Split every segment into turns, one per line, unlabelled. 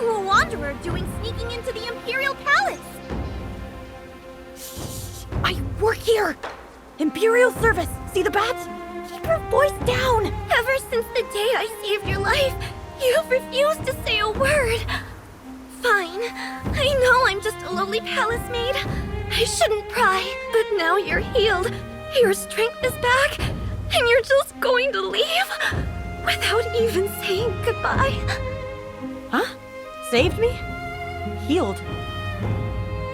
a wanderer doing sneaking into the Imperial Palace?
I work here! Imperial service! See the badge? Keep your voice down!
Ever since the day I saved your life, you've refused to say a word. Fine. I know I'm just a lowly palace maid. I shouldn't pry, but now you're healed. Your strength is back, and you're just going to leave without even saying goodbye.
Huh? Saved me? Healed.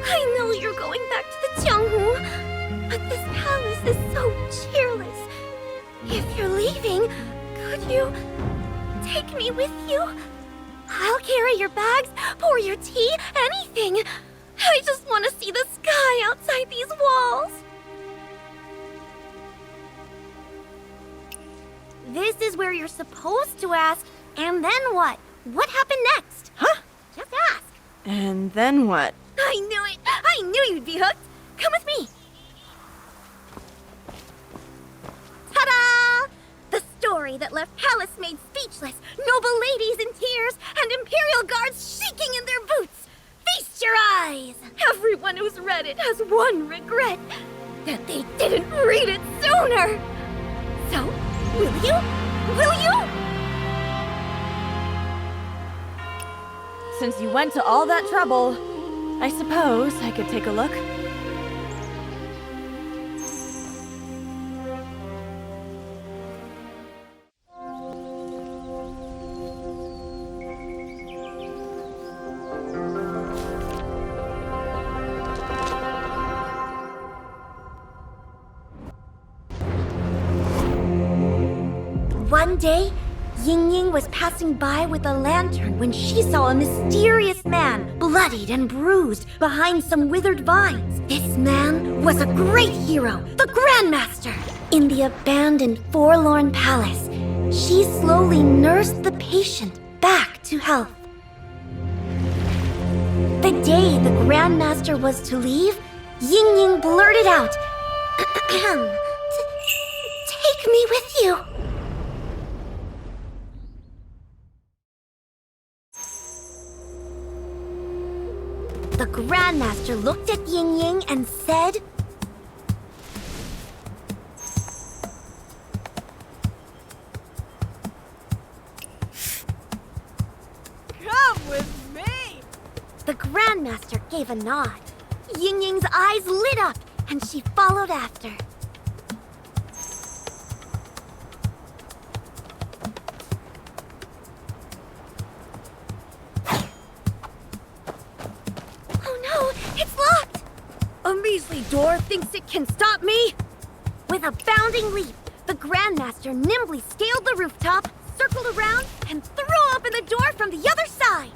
I know you're going back to the Jianghu, but this palace is so cheerless. If you're leaving, could you take me with you? I'll carry your bags, pour your tea, anything. I just want to see the sky outside these walls. This is where you're supposed to ask, and then what? What happened next?
Huh?
Just ask.
And then what?
I knew it! I knew you'd be hooked! Come with me! Ta-da! The story that left palace maids speechless, noble ladies in tears, and Imperial guards shaking in their boots! Feast your eyes! Everyone who's read it has one regret, that they didn't read it sooner! So, will you? Will you?
Since you went to all that trouble, I suppose I could take a look.
One day, Yingying was passing by with a lantern when she saw a mysterious man, bloodied and bruised, behind some withered vines. This man was a great hero, the Grandmaster. In the abandoned, forlorn palace, she slowly nursed the patient back to health. The day the Grandmaster was to leave, Yingying blurted out, "Take me with you." The Grandmaster looked at Yingying and said,
Come with me!
The Grandmaster gave a nod. Yingying's eyes lit up, and she followed after.
A measly door thinks it can stop me?
With a bounding leap, the Grandmaster nimbly scaled the rooftop, circled around, and threw open the door from the other side.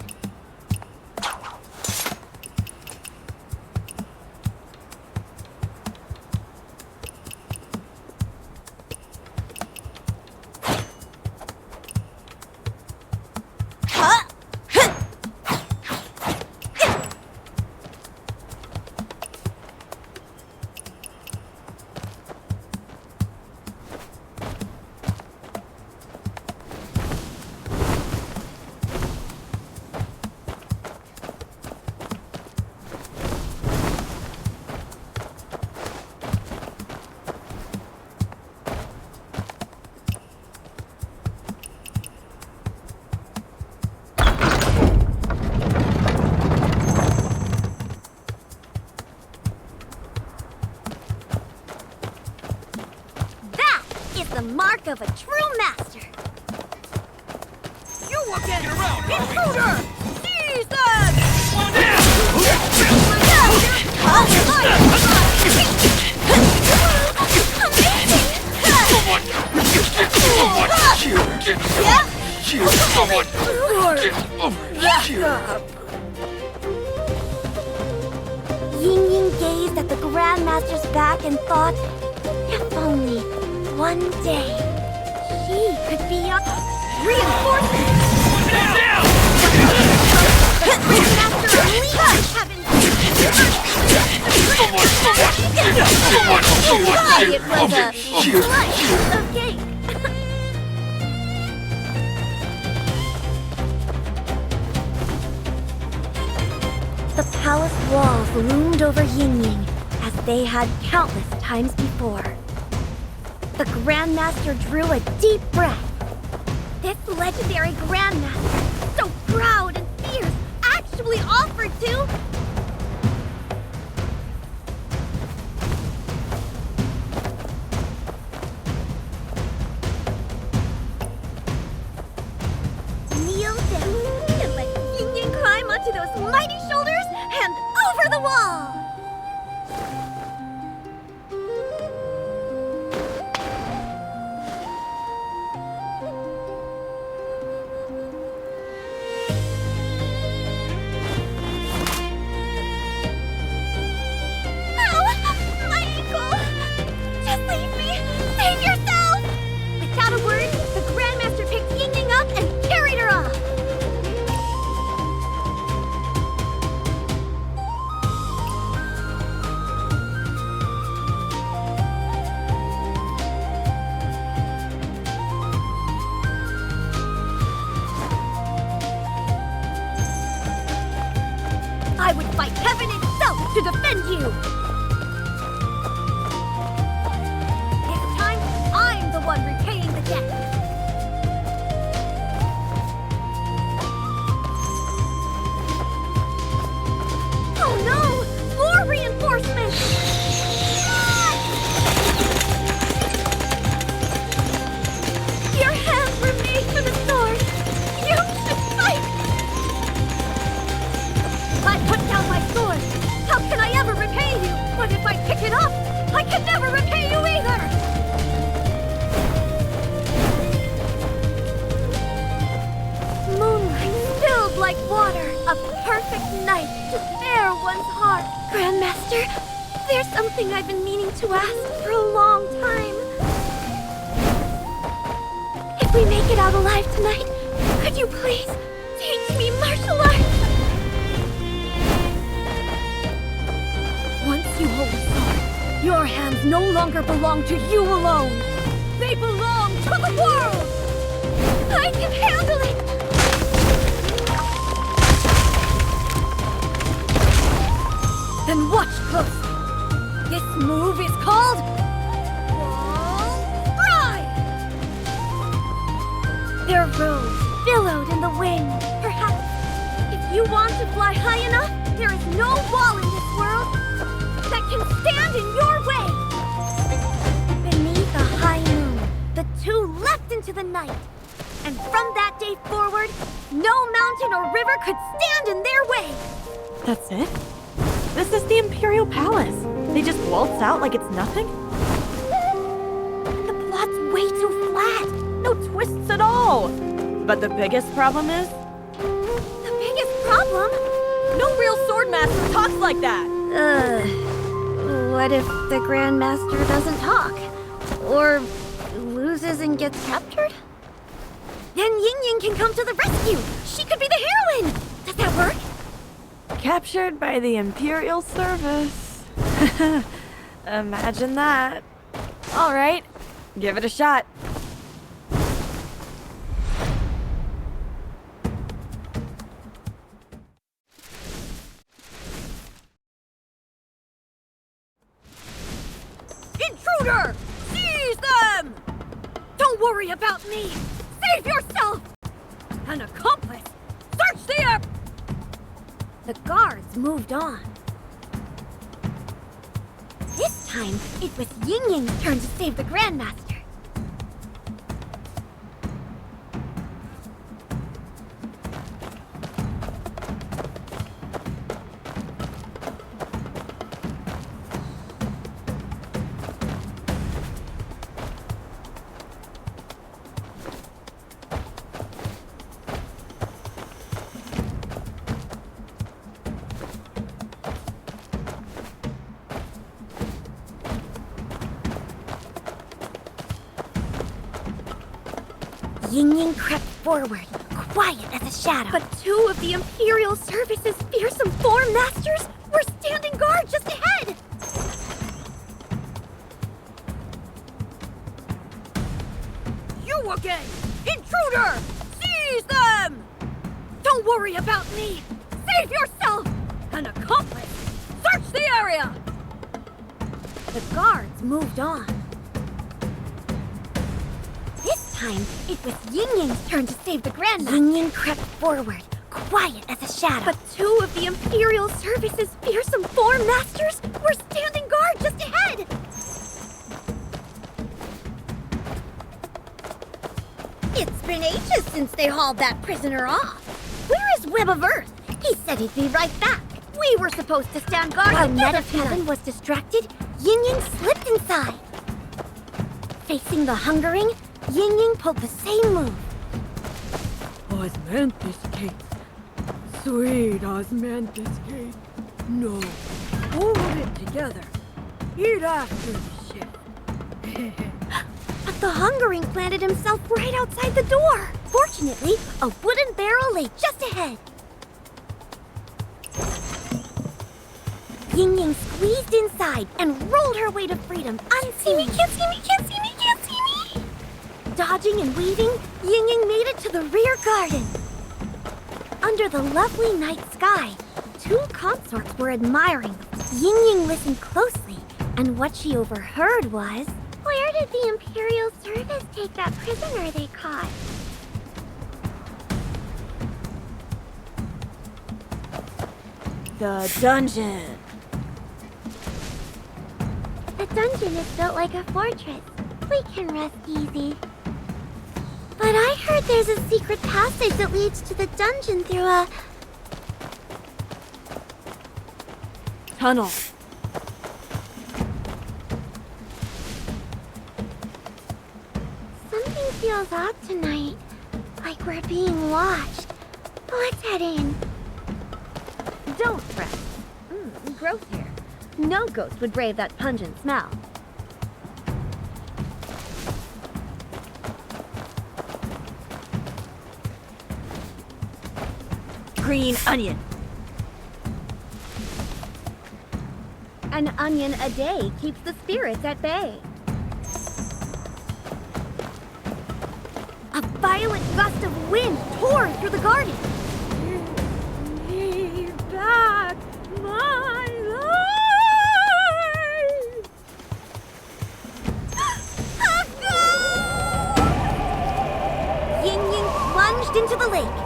The mark of a true master.
You will get
around!
intruder! Seize them!
Yingying gazed at the Grandmaster's back and thought, if only one day she could be a reinforcement. Grandmaster unleashed heaven's it was a slice of cake. palace walls loomed over Yingying as they had countless times before. The Grandmaster drew a deep breath. This legendary Grandmaster, so proud and fierce, actually offered to... kneel down and let Yingying climb onto those mighty shoulders and over the wall! I would fight heaven itself to defend you! This time, I'm the one repaying the debt! Oh no! More reinforcements! Your hands were made for the sword! You should fight! I put down my sword! How can I ever repay you? But if I pick it up, I can never repay you either! Moonlight spilled like water, a perfect night to bare one's heart. Grandmaster, there's something I've been meaning to ask for a long time. If we make it out alive tonight, could you please teach me martial arts? Once you hold the sword, your hands no longer belong to you alone. They belong to the world! I can handle it! Then watch closely. This move is called... Wall Stride! Their robes billowed in the wind. Perhaps, if you want to fly high enough, there is no wall in this world that can stand in your way! Beneath a high moon, the two leapt into the night. And from that day forward, no mountain or river could stand in their way!
That's it? This is the Imperial Palace. They just waltz out like it's nothing?
The plot's way too flat.
No twists at all. But the biggest problem is...
The biggest problem?
No real swordmaster talks like that!
What if the Grandmaster doesn't talk? Or loses and gets captured? Then Yingying can come to the rescue! She could be the heroine! Does that work?
Captured by the Imperial service. Imagine that. All right, give it a shot.
Intruder! Seize them! Don't worry about me! Save yourself! An accomplice! Search the air! The guards moved on. This time, it was Yingying's turn to save the Grandmaster. Yingying crept forward, quiet as a shadow. But two of the Imperial Service's fearsome form masters were standing guard just ahead! You again! Intruder! Seize them! Don't worry about me! Save yourself!
An accomplice! Search the area!
The guards moved on. This time, it was Yingying's turn to save the Grandmaster. Yingying crept forward, quiet as a shadow. But two of the Imperial Service's fearsome form masters were standing guard just ahead. It's been ages since they hauled that prisoner off. Where is Web of Earth? He said he'd be right back. We were supposed to stand guard. While Net of Heaven was distracted, Yingying slipped inside. Facing the hungering, Yingying pulled the same move.
Osmanthus cake. Sweet Osmanthus cake. No. Hold it together. Eat after the shit.
But the hungering planted himself right outside the door. Fortunately, a wooden barrel lay just ahead. Yingying squeezed inside and rolled her way to freedom unseen. Can't see me, can't see me, can't see me! Dodging and weaving, Yingying made it to the rear garden. Under the lovely night sky, two consorts were admiring them. Yingying listened closely, and what she overheard was... Where did the Imperial Service take that prisoner they caught?
The dungeon.
The dungeon is built like a fortress. We can rest easy. But I heard there's a secret passage that leads to the dungeon through a...
tunnel.
Something feels odd tonight. Like we're being watched. Let's head in.
Don't fret. Gross here. No ghost would brave that pungent smell.
Green onion.
An onion a day keeps the spirits at bay.
A violent gust of wind tore through the garden.
Give back my life.
Yingying plunged into the lake.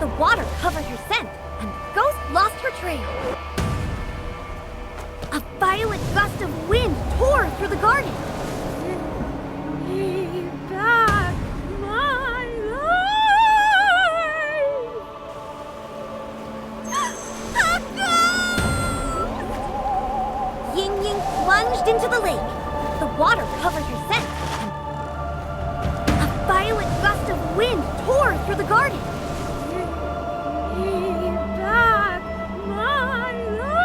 The water covered her scent, and the ghost lost her trail. A violent gust of wind tore through the garden.
Give back my life.
Yingying plunged into the lake. The water covered her scent, and a violent gust of wind tore through the garden.
Give back my life.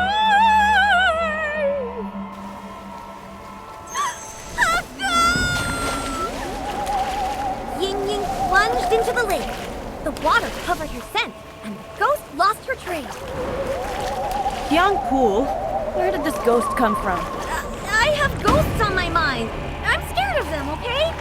Yingying plunged into the lake. The water covered her scent, and the ghost lost her trail.
Young Pool, where did this ghost come from?
I have ghosts on my mind. I'm scared of them, okay?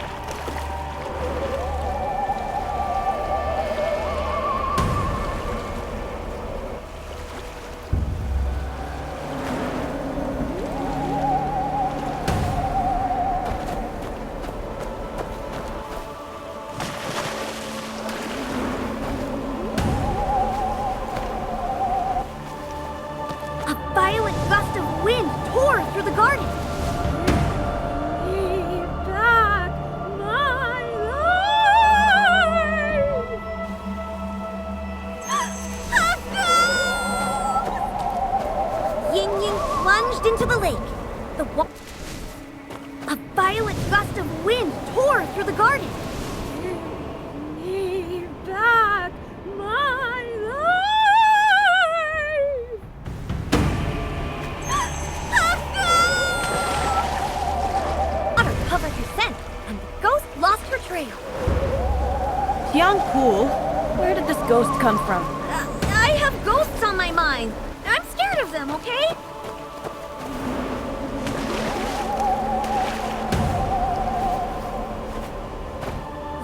A violent gust of wind tore through the garden.
Give back my life.
Yingying plunged into the lake. A violent gust of wind tore through the garden.
Give back my life.
Water covered her scent, and the ghost lost her trail.
Young Pool, where did this ghost come from?
I have ghosts on my mind. I'm scared of them, okay?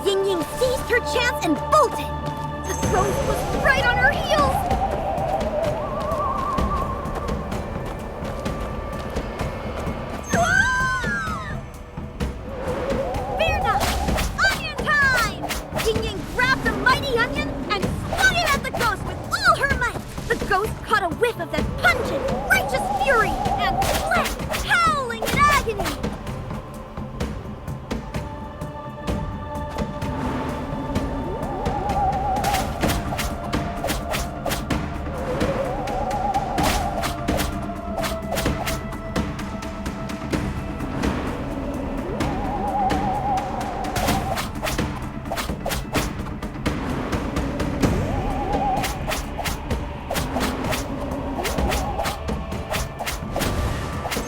Yingying seized her chance and bolted. The ghost was right on her heels. ghost caught a whiff of that pungent, righteous fury and fled, howling in agony.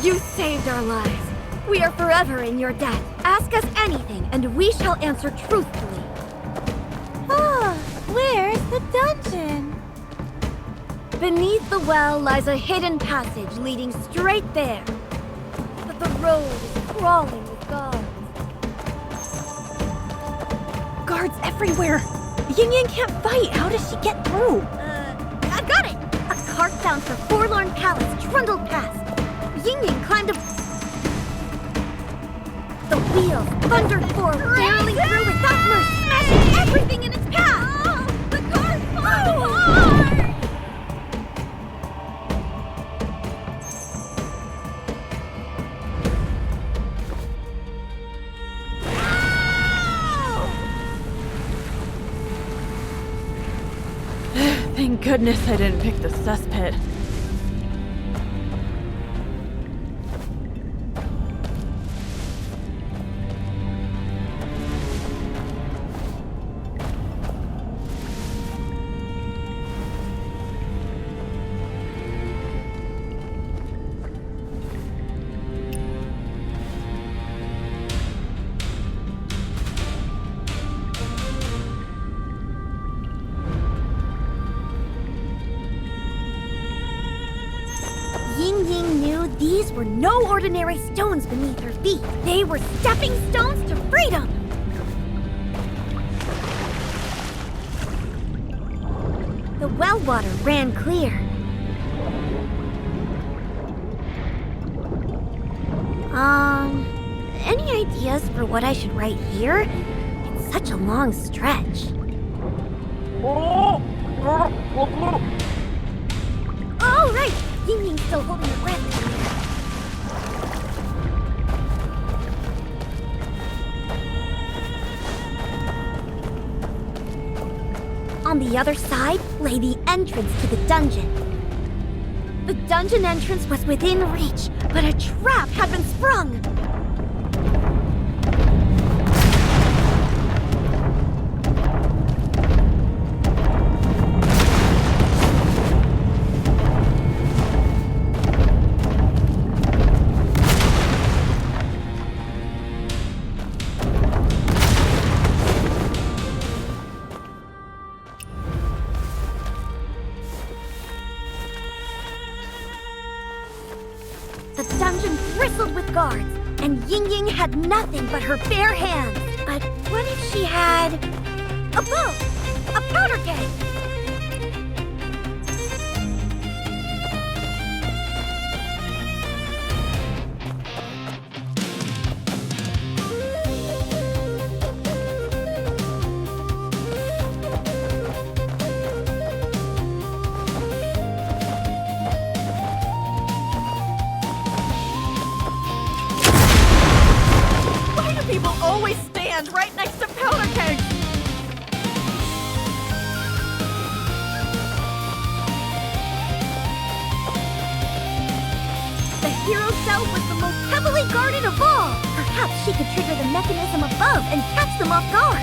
You saved our lives. We are forever in your debt. Ask us anything, and we shall answer truthfully.
Ah, where's the dungeon?
Beneath the well lies a hidden passage leading straight there. But the road is crawling with guards.
Guards everywhere. Yingying can't fight. How does she get through?
I've got it! A cart bound for Forlorn Palace trundled past. Yingying climbed up. The wheels thundered forward, barreling through without mercy, smashing everything in its path. Oh, the car's falling hard!
Thank goodness I didn't pick the cesspit.
Yingying knew these were no ordinary stones beneath her feet. They were stepping stones to freedom. The well water ran clear. Any ideas for what I should write here? It's such a long stretch. Oh, right! Yingying's still holding her breath. On the other side lay the entrance to the dungeon. The dungeon entrance was within reach, but a trap had been sprung. The dungeon bristled with guards, and Yingying had nothing but her bare hands. But what if she had a bow? A powder keg?
People always stand right next to powder kegs.
The hero cell was the most heavily guarded of all. Perhaps she could trigger the mechanism above and catch them off guard.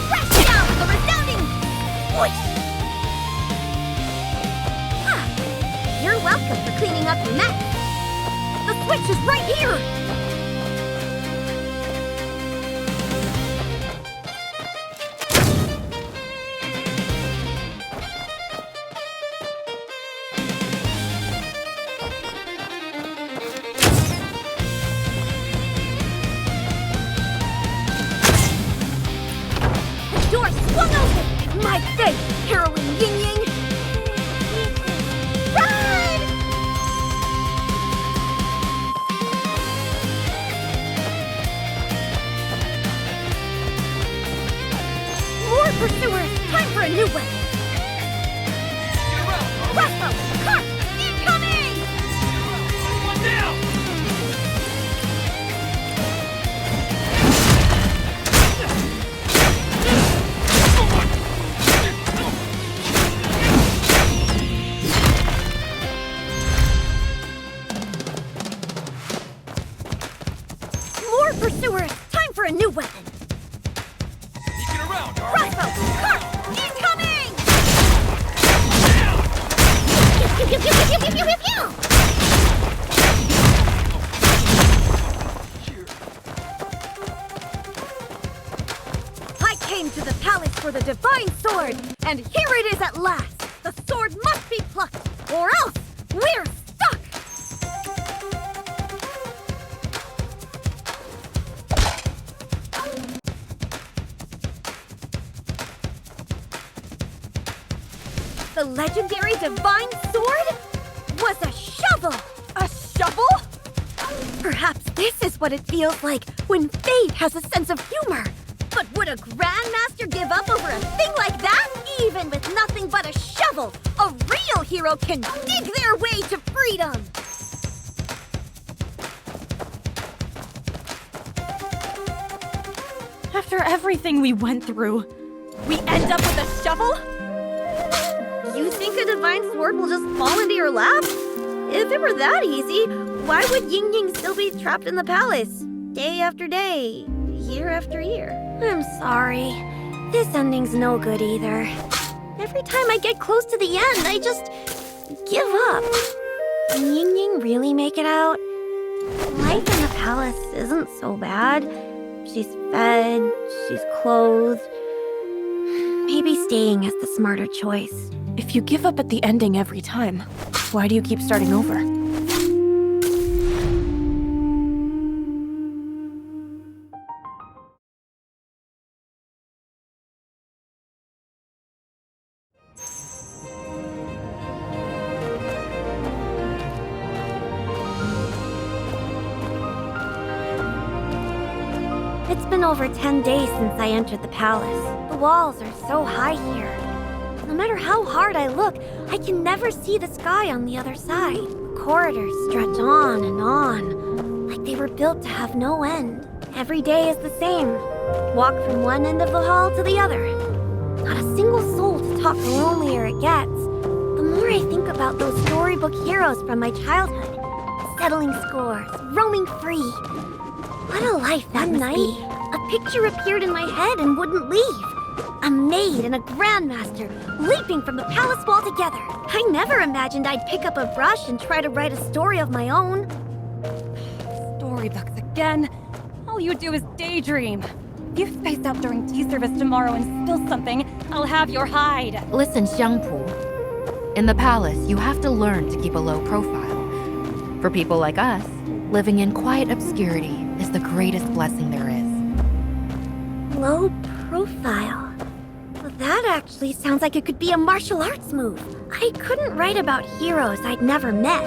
Crash down with a resounding whoosh! Ha! You're welcome for cleaning up your mess. The switch is right here! The door swung open! My faith, heroine Yingying! Run! More
pursuers! Time for a new weapon! Crossbow! Cart! Incoming!
One down!
More pursuers! Time for a new weapon!
Sneaking around, are we?
Crossbow! Cart! Incoming!
Pew, pew, pew, pew, pew, pew, pew, pew.
I came to the palace for the divine sword, and here it is at last! The sword must be plucked, or else we're stuck! The legendary divine sword was a shovel! A shovel? Perhaps this is what it feels like when fate has a sense of humor. But would a grandmaster give up over a thing like that? Even with nothing but a shovel, a real hero can dig their way to freedom!
After everything we went through, we end up with a shovel?
You think a divine sword will just fall into your lap? If it were that easy, why would Yingying still be trapped in the palace? Day after day, year after year.
I'm sorry. This ending's no good either. Every time I get close to the end, I just give up. Can Yingying really make it out? Life in the palace isn't so bad. She's fed, she's clothed. Maybe staying is the smarter choice.
If you give up at the ending every time, why do you keep starting over?
It's been over 10 days since I entered the palace. The walls are so high here. No matter how hard I look, I can never see the sky on the other side. The corridors stretch on, like they were built to have no end. Every day is the same. Walk from one end of the hall to the other. Not a single soul to talk, the lonelier it gets. The more I think about those storybook heroes from my childhood, settling scores, roaming free. What a life that must be. A picture appeared in my head and wouldn't leave. A maid and a grandmaster leaping from the palace wall together. I never imagined I'd pick up a brush and try to write a story of my own.
Storybooks again. All you do is daydream. If you space out during tea service tomorrow and spill something, I'll have your hide.
Listen, Xiangpu. In the palace, you have to learn to keep a low profile. For people like us, living in quiet obscurity is the greatest blessing there is.
Low profile. Well, that actually sounds like it could be a martial arts move. I couldn't write about heroes I'd never met.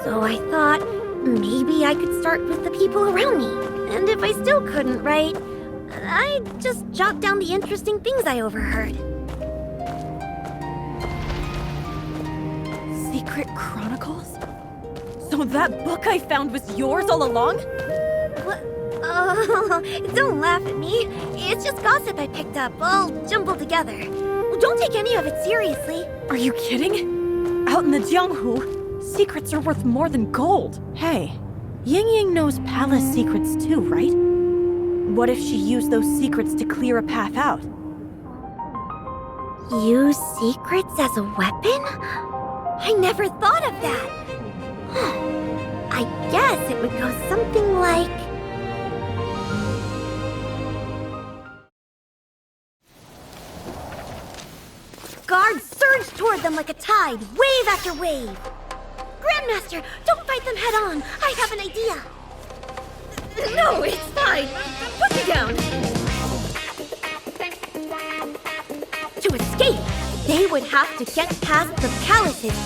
So I thought maybe I could start with the people around me. And if I still couldn't write, I'd just jot down the interesting things I overheard.
Secret Chronicles? So that book I found was yours all along?
What? Oh, don't laugh at me. It's just gossip I picked up, all jumbled together. Don't take any of it seriously.
Are you kidding? Out in the Jianghu, secrets are worth more than gold. Hey, Yingying knows palace secrets too, right? What if she used those secrets to clear a path out?
Use secrets as a weapon? I never thought of that. I guess it would go something like... Guards surge toward them like a tide, wave after wave. Grandmaster, don't fight them head on. I have an idea.
No, it's fine. Put me down.
To escape, they would have to get past the palace's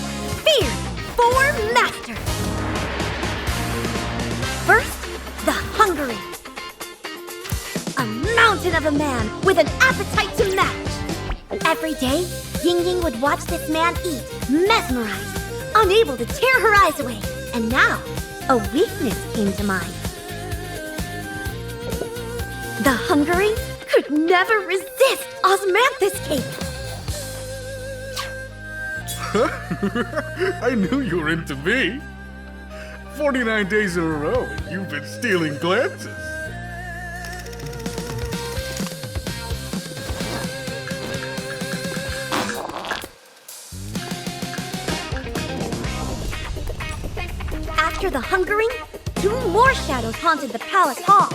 feared four masters. First, the Hungary. A mountain mountain of a man with an appetite to match. Every day, Yingying would watch this man eat, mesmerized, unable to tear her eyes away. And now, a weakness came to mind. The hungering could never resist osmanthus cake.
I knew you were into me. 49 days in a row, and you've been stealing glances.
After the hungering, 2 more shadows haunted the palace halls.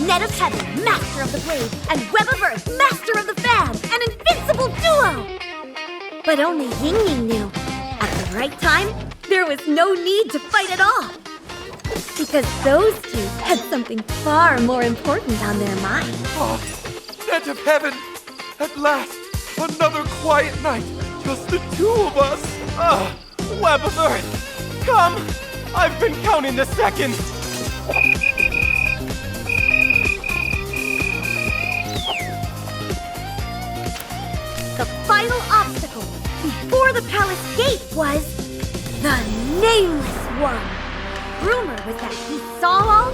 Net of Heaven, Master of the Blade, and Web of Earth, Master of the Fan, an invincible duo! But only Yingying knew, at the right time, there was no need to fight at all. Because those two had something far more important on their mind.
Oh, Net of Heaven! At last, another quiet night. Just the 2 of us. Web of Earth, come! I've been counting the seconds.
The final obstacle before the palace gate was the Nameless One. Rumor was that he saw all,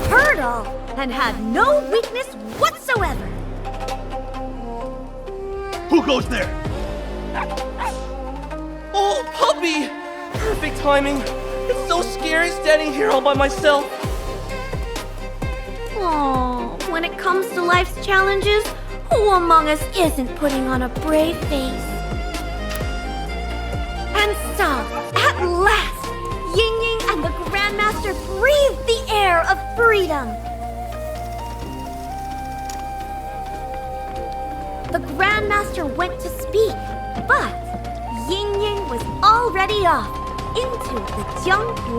heard all, and had no weakness whatsoever.
Who goes there? Oh, puppy! Perfect timing. It's so scary standing here all by myself.
Oh, when it comes to life's challenges, who among us isn't putting on a brave face? And so, at last, Yingying and the Grandmaster breathed the air of freedom. The Grandmaster went to speak, but Yingying was already off into the Jianghu.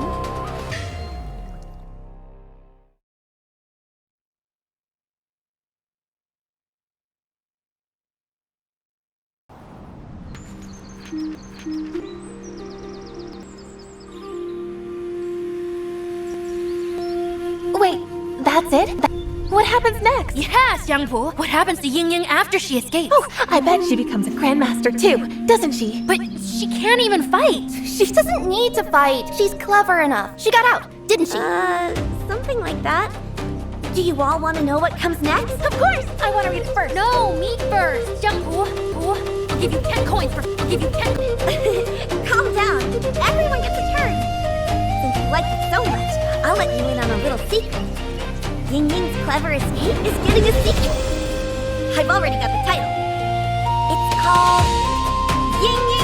Wait, that's it? What happens next?
Yes, Xiangpu. What happens to Yingying after she escapes?
Oh, I bet she becomes a grandmaster too, doesn't she?
But she can't even fight.
She doesn't need to fight. She's clever enough. She got out, didn't she?
Something like that. Do you all want to know what comes next?
Of course! I want to read it first.
No, me first. Xiangpu. I'll give you 10 coins for. I'll give you 10.
Calm down. Everyone gets a turn. Since you like it so much, I'll let you in on a little secret. Yingying's clever escape is getting a sequel. I've already got the title. It's called Yingying